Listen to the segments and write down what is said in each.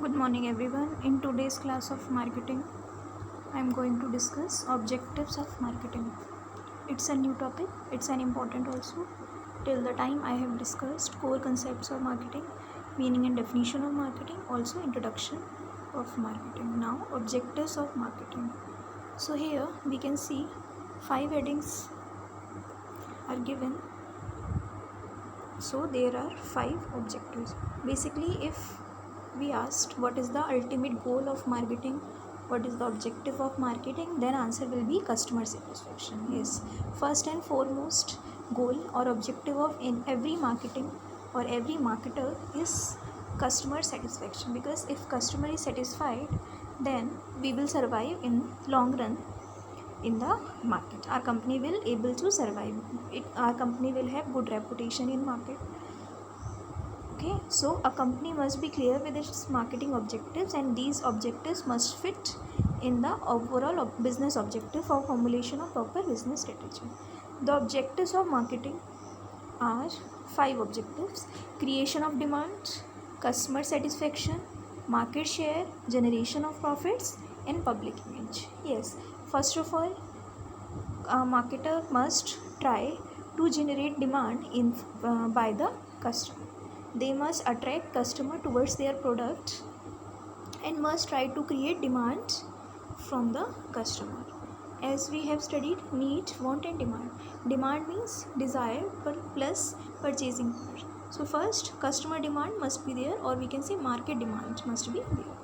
Good morning everyone. In today's class of marketing, I am going to discuss objectives of marketing. It's a new topic, it's an important also. Till the time I have discussed core concepts of marketing, meaning and definition of marketing, also introduction of marketing. Now, objectives of marketing. So here we can see 5 headings are given. So there are 5 objectives. Basically, if we asked what is the ultimate goal of marketing, what is the objective of marketing, then answer will be customer satisfaction. Yes, first and foremost goal or objective of in every marketing or every marketer is customer satisfaction, because if customer is satisfied, then we will survive in long run in the market. Our company will able to survive it, our company will have good reputation in market. Okay, so a company must be clear with its marketing objectives, and these objectives must fit in the overall business objective for formulation of proper business strategy. The objectives of marketing are 5 objectives: creation of demand, customer satisfaction, market share, generation of profits, and public image. Yes, first of all, a marketer must try to generate demand by the customer. They must attract customer towards their product and must try to create demand from the customer. As we have studied need, want and demand. Demand means desire plus purchasing power. So first customer demand must be there, or we can say market demand must be there.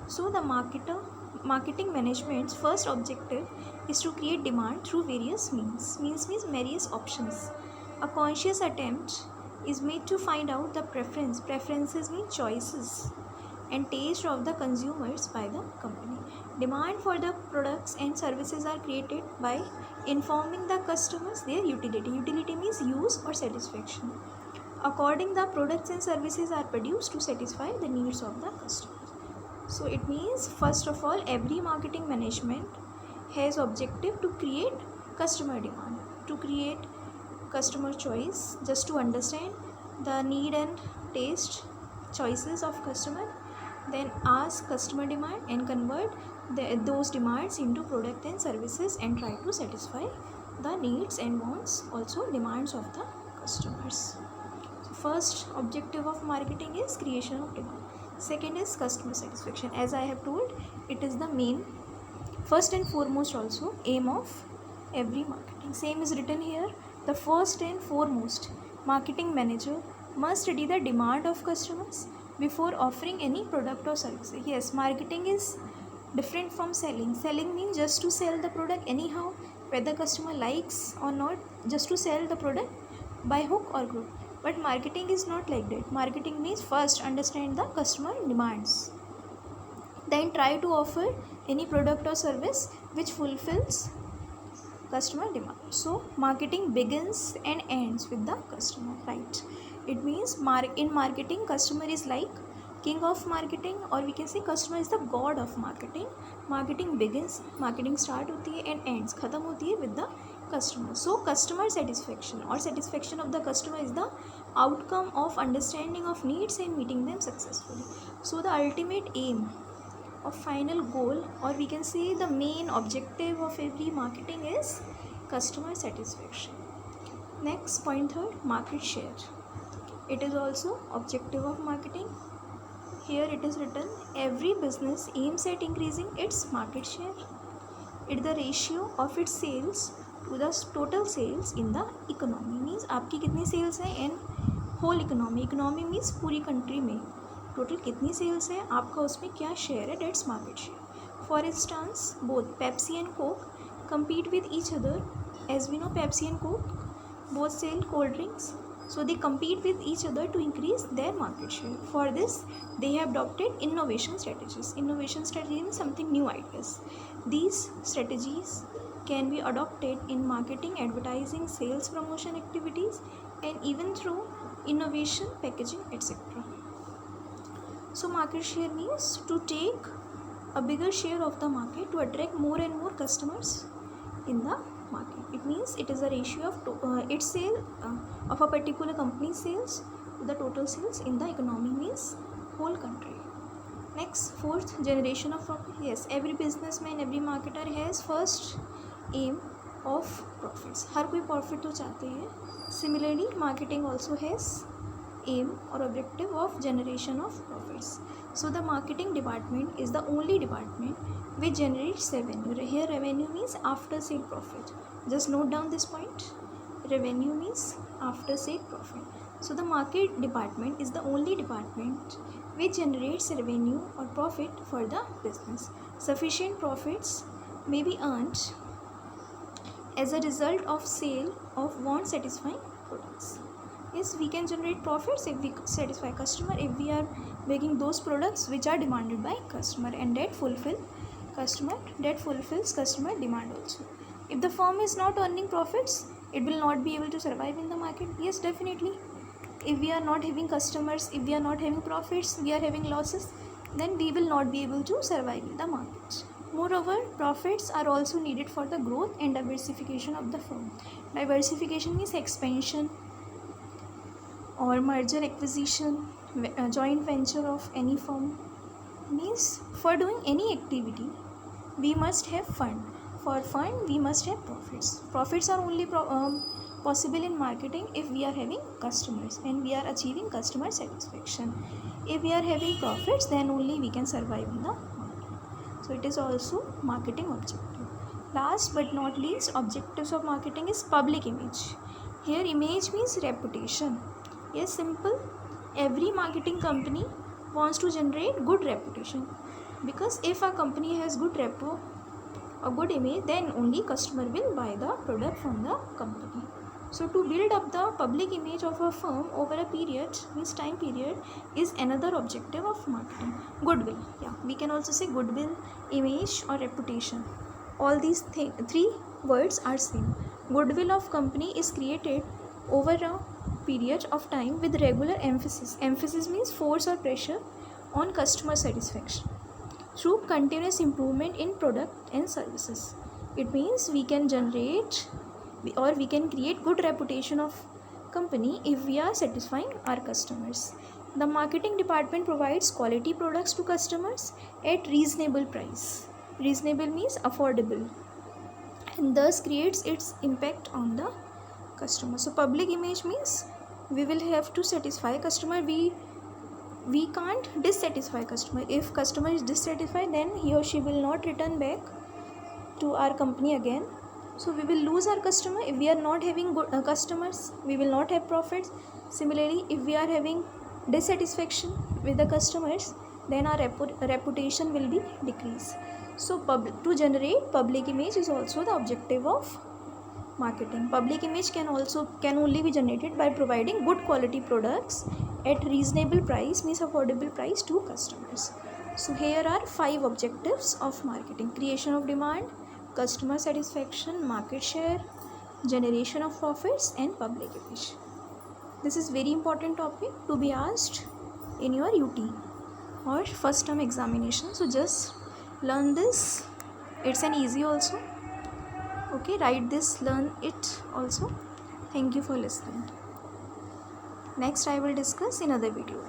So the marketing management's first objective is to create demand through various means. Means various options. A conscious attempt is made to find out the preferences mean choices, and taste of the consumers by the company. Demand for the products and services are created by informing the customers their utility. Utility means use or satisfaction. According the products and services are produced to satisfy the needs of the customer. So it means first of all every marketing management has objective to create customer demand, to create customer choice, just to understand the need and taste choices of customer, then ask customer demand and convert those demands into product and services and try to satisfy the needs and wants, also demands of the customers. So first objective of marketing is creation of demand. Second is customer satisfaction. As I have told, it is the main, first and foremost also aim of every marketing. Same is written here. The first and foremost marketing manager must study the demand of customers before offering any product or service. Yes, marketing is different from selling. Selling means just to sell the product anyhow, whether customer likes or not, just to sell the product by hook or crook. But marketing is not like that. Marketing means first understand the customer demands, then try to offer any product or service which fulfills customer demand. So marketing begins and ends with the customer, right? It means in marketing customer is like king of marketing, or we can say customer is the god of marketing. Marketing begins, marketing start hoti hai and ends, khatam hoti hai with the customer. So customer satisfaction or satisfaction of the customer is the outcome of understanding of needs and meeting them successfully. So the ultimate aim of final goal, or we can say the main objective of every marketing is customer satisfaction. Next point, third, market share. It is also objective of marketing. Here it is written, every business aims at increasing its market share. It is the ratio of its sales to the total sales in the economy. Means आपकी कितनी sales है in whole economy. Economy means पूरी country में total कितनी sales है, आपका उसमें क्या शेयर है, that's market share. For instance both Pepsi and Coke compete with each other. As we know, Pepsi and Coke both sell cold drinks, so they compete with each other to increase their market share. For this, they have adopted innovation strategies. Innovation strategy means something new ideas. These strategies can be adopted in marketing, advertising, sales promotion activities, and even through innovation, packaging, etc. So market share means to take a bigger share of the market to attract more and more customers in the market. It means it is a ratio of its sale of a particular company's sales to the total sales in the economy, means whole country. Next, fourth, generation of profit. Yes, every businessman, every marketer has first aim of profits. हर कोई profit तो चाहते हैं. Similarly, marketing also has aim or objective of generation of profits. So the marketing department is the only department which generates revenue. Here revenue means after sale profit. Just note down this point. Revenue means after sale profit. So the market department is the only department which generates revenue or profit for the business. Sufficient profits may be earned as a result of sale of want satisfying products. Yes, we can generate profits if we satisfy customer, if we are making those products which are demanded by customer, and that fulfills customer demand also. If the firm is not earning profits, it will not be able to survive in the market. Yes, definitely. If we are not having customers, if we are not having profits, we are having losses, then we will not be able to survive in the market. Moreover, profits are also needed for the growth and diversification of the firm. Diversification means expansion or merger, acquisition, joint venture of any firm. Means for doing any activity, we must have fund. For fund, we must have profits. Profits are only possible in marketing if we are having customers and we are achieving customer satisfaction. If we are having profits, then only we can survive in the market. So it is also marketing objective. Last but not least, objectives of marketing is public image. Here image means reputation. Yes, simple. Every marketing company wants to generate good reputation, because if a company has good repo, a good image, then only customer will buy the product from the company. So to build up the public image of a firm over a period, means time period, is another objective of marketing. Goodwill, yeah, we can also say goodwill, image or reputation. All these three words are same. Goodwill of company is created over a period of time with regular emphasis. Emphasis means force or pressure on customer satisfaction through continuous improvement in product and services. It means we can generate or we can create good reputation of company if we are satisfying our customers. The marketing department provides quality products to customers at reasonable price. Reasonable means affordable, and thus creates its impact on the customer. So public image means we will have to satisfy customer. We can't dissatisfy customer. If customer is dissatisfied, then he or she will not return back to our company again. So we will lose our customer. If we are not having good customers, we will not have profits. Similarly, if we are having dissatisfaction with the customers, then our reputation will be decreased. So to generate public image is also the objective of marketing. Public image can only be generated by providing good quality products at reasonable price, means affordable price, to customers. So here are 5 objectives of marketing: creation of demand, customer satisfaction, market share, generation of profits, and public image. This is very important topic to be asked in your UT or first term examination. So just learn this. It's an easy also. Okay, write this, learn it also. Thank you for listening. Next I will discuss in other video.